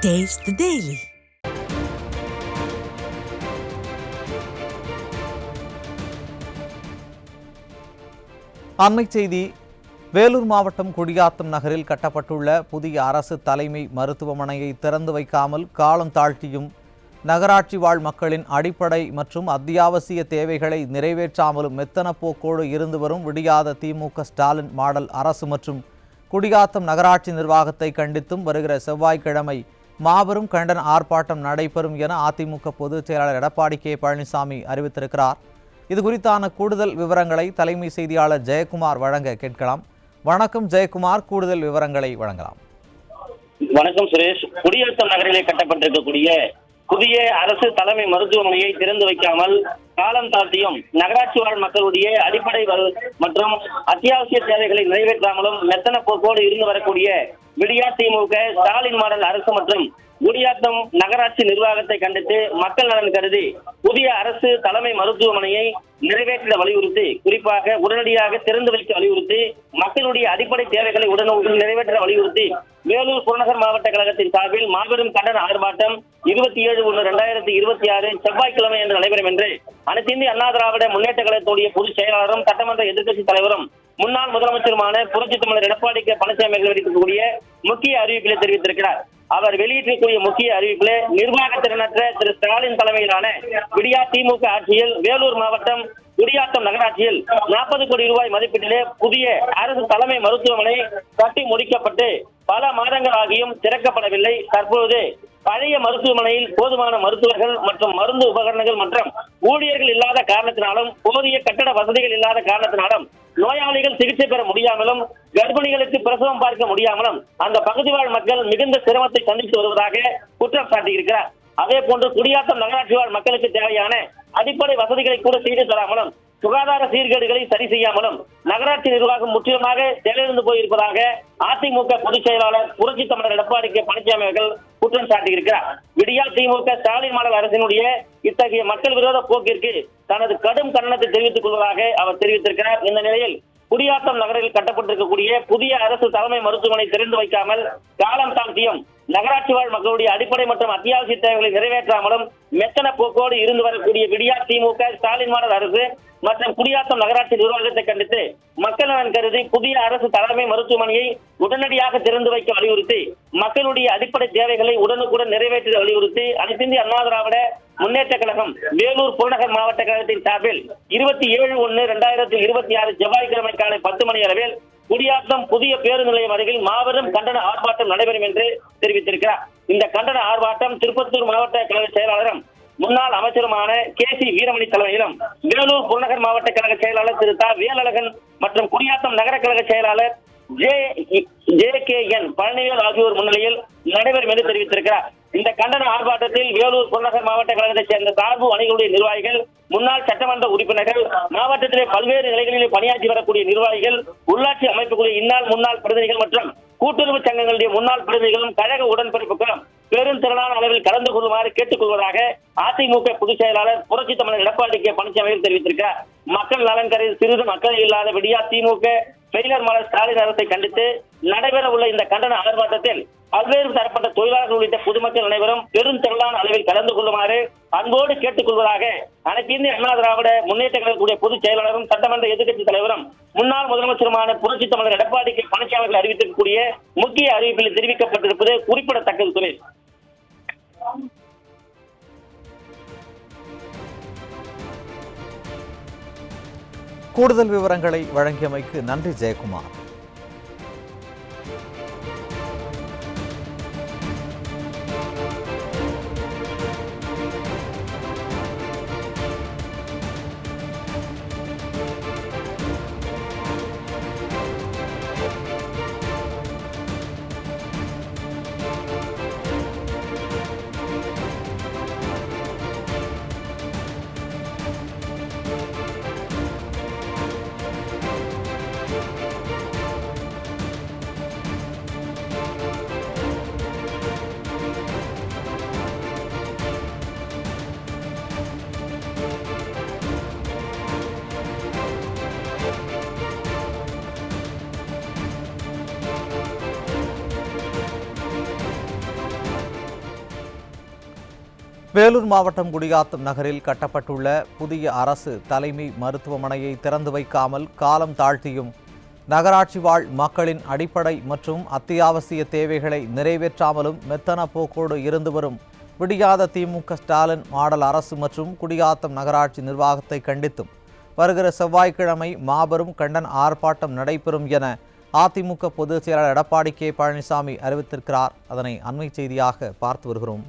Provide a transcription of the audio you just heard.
Taste the Daily. அண்மைச் செய்தி. வேலூர் மாவட்டம் குடியாத்தம் நகரில் கட்டப்பட்டுள்ள புதிய அரசு தலைமை மருத்துவமனையை திறந்து வைக்காமல் காலம் தாழ்த்தியும் நகராட்சி வாழ் மக்களின் அடிப்படை மற்றும் அத்தியாவசிய தேவைகளை நிறைவேற்றாமலும் மெத்தன போக்கோடு இருந்து வரும் விடியாத திமுக ஸ்டாலின் மாடல் அரசு மற்றும் குடியாத்தம் நகராட்சி நிர்வாகத்தை கண்டித்தும் வருகிற செவ்வாய்க்கிழமை மாபெரும் கண்டன ஆர்ப்பாட்டம் நடைபெறும் என அதிமுக பொதுச் செயலாளர் எடப்பாடி கே பழனிசாமி அறிவித்திருக்கிறார். இது குறித்தான கூடுதல் விவரங்களை தலைமை செய்தியாளர் ஜெயக்குமார் வழங்க கேட்கலாம். வணக்கம் ஜெயக்குமார், கூடுதல் விவரங்களை வழங்கலாம். வணக்கம் சுரேஷ். குடியாத்தம் நகரிலே கட்டப்பட்டிருக்கக்கூடிய புதிய அரசு தலைமை மருத்துவமனையை திறந்து வைக்காமல் காலம் தாழ்த்தியும் நகராட்சி வாழ் மக்களுடைய அடிப்படை மற்றும் அத்தியாவசிய தேவைகளை நிறைவேற்றாமலும் மெத்தன போக்கோடு இருந்து வரக்கூடிய விடியா திமுக ஸ்டாலின் மாடல் அரசு மற்றும் குடியாத்தம் நகராட்சி நிர்வாகத்தை கண்டித்து மக்கள் நலன் கருதி புதிய அரசு தலைமை மருத்துவமனையை நிறைவேற்ற வலியுறுத்தி, குறிப்பாக உடனடியாக திறந்து வைக்க வலியுறுத்தி, மக்களுடைய அடிப்படை தேவைகளை உடனுக்குடன் நிறைவேற்ற வலியுறுத்தி வேலூர் புறநகர் மாவட்ட கழகத்தின் சார்பில் மாபெரும் கண்டன ஆர்ப்பாட்டம் 27/1/2026 செவ்வாய்க்கிழமை என்று நடைபெறும் என்று அனைத்து இந்திய அண்ணா திராவிட முன்னேற்ற கழகத்துடைய பொதுச் செயலாளரும் சட்டமன்ற எதிர்க்கட்சி தலைவரும் முன்னாள் முதலமைச்சருமான புரட்சித் தலைவர் எடப்பாடி கே பழனிசாமி வெளியிட்டிருக்கக்கூடிய முக்கிய அறிவிப்பிலே தெரிவித்திருக்கிறார். அவர் வெளியிட்டிருக்கக்கூடிய முக்கிய அறிவிப்பிலே நிர்வாக திறனற்ற திரு ஸ்டாலின் தலைமையிலான விடியா திமுக ஆட்சியில் வேலூர் மாவட்டம் குடியாத்தம் நகராட்சியில் 40 கோடி ரூபாய் மதிப்பீட்டிலே புதிய அரசு தலைமை மருத்துவமனை கட்டி முடிக்கப்பட்டு பல மாதங்கள் ஆகியும் திறக்கப்படவில்லை. தற்போது பழைய மருத்துவமனையில் போதுமான மருத்துவர்கள் மற்றும் மருந்து உபகரணங்கள் மற்றும் ஊழியர்கள் இல்லாத காரணத்தினாலும் போதிய கட்டட வசதிகள் இல்லாத காரணத்தினாலும் நோயாளிகள் சிகிச்சை பெற முடியாமலும் கர்ப்பிணிகளுக்கு பிரசவம் பார்க்க முடியாமலும் அந்த பகுதி வாழ் மக்கள் மிகுந்த சிரமத்தை சந்தித்து வருவதாக குற்றம் சாட்டியிருக்கிறார். அதே போன்று குடியாத்தம் நகராட்சி வாழ் மக்களுக்கு தேவையான அடிப்படை வசதிகளை கூட செய்து தராமலும் சுகாதார சீர்கேடுகளை சரி செய்யாமலும் நகராட்சி நிர்வாகம் முற்றிலுமாக செயலிழந்து போயிருப்பதாக அதிமுக பொதுச் செயலாளர் புரட்சித் தலைவர் எடப்பாடி கே பழனிசாமி அவர்கள் குற்றம் சாட்டியிருக்கிறார். விடியா திமுக ஸ்டாலின் மாடல் அரசினுடைய இத்தகைய மக்கள் விரோத போக்கிற்கு தனது கடும் கண்டனத்தை தெரிவித்துக் கொள்வதாக அவர் தெரிவித்திருக்கிறார். இந்த நிலையில் குடியாத்தம் நகரில் கட்டப்பட்டிருக்கக்கூடிய புதிய அரசு தலைமை மருத்துவமனை திறந்து வைக்காமல் காலம் தாழ்த்தியும் நகராட்சி வாழ் மக்களுடைய அடிப்படை மற்றும் அத்தியாவசிய தேவைகளை நிறைவேற்றாமலும் மெத்தன போக்கோடு இருந்து வரக்கூடிய விடியா திமுக ஸ்டாலின் மாடல் அரசு மற்றும் குடியாத்தம் நகராட்சி நிர்வாகத்தை கண்டித்து மக்கள் நலன் கருதி புதிய அரசு தலைமை மருத்துவமனையை உடனடியாக திறந்து வைக்க வலியுறுத்தி மக்களுடைய அடிப்படை தேவைகளை உடனுக்குடன் நிறைவேற்ற வலியுறுத்தி அனைத்து இந்திய அண்ணா திராவிட முன்னேற்ற கழகம் வேலூர் புறநகர் மாவட்ட கழகத்தின் சார்பில் 27/1/2026 செவ்வாய்க்கிழமை காலை 10 மணி அளவில் குடியாத்தம் புதிய பேருந்து நிலையம் அருகில் மாபெரும் கண்டன ஆர்ப்பாட்டம் நடைபெறும் என்று தெரிவித்திருக்கிறார். இந்த கண்டன ஆர்ப்பாட்டம் திருப்பத்தூர் மாவட்ட கழக செயலாளரும் முன்னாள் அமைச்சருமான கே.சி. வீரமணி தலைமையிலும் வேலூர் புறநகர் மாவட்ட கழக செயலாளர் திரு தா. வேலழகன் மற்றும் குடியாத்தம் நகர கழக செயலாளர் ஜே.கே.என். பழனிவேல் ஆகியோர் முன்னிலையில் நடைபெறும் என்று தெரிவித்திருக்கிறார். இந்த கண்டன ஆர்ப்பாட்டத்தில் வேலூர் புறநகர் மாவட்ட கழகத்தைச் சேர்ந்த சார்பு அணிகளுடைய நிர்வாகிகள், முன்னாள் சட்டமன்ற உறுப்பினர்கள், மாவட்டத்திலே பல்வேறு நிலைகளிலே பணியாற்றி வரக்கூடிய நிர்வாகிகள், உள்ளாட்சி அமைப்புக்குரிய இந்நாள் முன்னாள் பிரதிநிதிகள் மற்றும் கூட்டுறவு சங்கங்களுடைய முன்னாள் பிரதிநிதிகளும் கழக உடன்பிறப்புகளும் பெரும் திரளான அளவில் கலந்து கொள்ளுமாறு கேட்டுக் கொள்வதாக அதிமுக பொதுச் செயலாளர் புரட்சித் தலைவர் எடப்பாடி கே பழனிசாமி தெரிவித்திருக்கிறார். மக்கள் நலன் கருதி சிறிது மக்கள் இல்லாத விடியா திமுக ஃபெயிலர் மாடல் ஸ்டாலின் அரசை கண்டித்து நடைபெற உள்ள இந்த கண்டன ஆர்ப்பாட்டத்தில் பல்வேறு தரப்பட்ட தொழிலாளர்கள் உள்ளிட்ட பொதுமக்கள் அனைவரும் பெரும் திரளான அளவில் கலந்து கொள்ளுமாறு அன்போடு கேட்டுக் கொள்வதாக அனைத்து இந்திய அண்ணா திராவிட முன்னேற்ற கழகத்துடைய பொதுச் செயலாளரும் சட்டமன்ற எதிர்க்கட்சி தலைவரும் முன்னாள் முதலமைச்சருமான புரட்சித் தலைவர் எடப்பாடி கே பழனிசாமி அவர்கள் அறிவித்திருக்கக்கூடிய முக்கிய அறிவிப்பில் தெரிவிக்கப்பட்டிருப்பது குறிப்பிடத்தக்கது. துணை கூடுதல் விவரங்களை வழங்கியமைக்கு நன்றி ஜெயக்குமார். வேலூர் மாவட்டம் குடியாத்தம் நகரில் கட்டப்பட்டுள்ள புதிய அரசு தலைமை மருத்துவமனையை திறந்து வைக்காமல் காலம் தாழ்த்தியும் நகராட்சி வாழ் மக்களின் அடிப்படை மற்றும் அத்தியாவசிய தேவைகளை நிறைவேற்றாமலும் மெத்தன போக்கோடு இருந்து வரும் விடியாத திமுக ஸ்டாலின் மாடல் அரசு மற்றும் குடியாத்தம் நகராட்சி நிர்வாகத்தை கண்டித்தும் வருகிற செவ்வாய்க்கிழமை மாபெரும் கண்டன ஆர்ப்பாட்டம் நடைபெறும் என அதிமுக பொதுச் செயலாளர் எடப்பாடி கே பழனிசாமி அறிவித்திருக்கிறார். அதனை அண்மை செய்தியாக பார்த்து வருகிறோம்.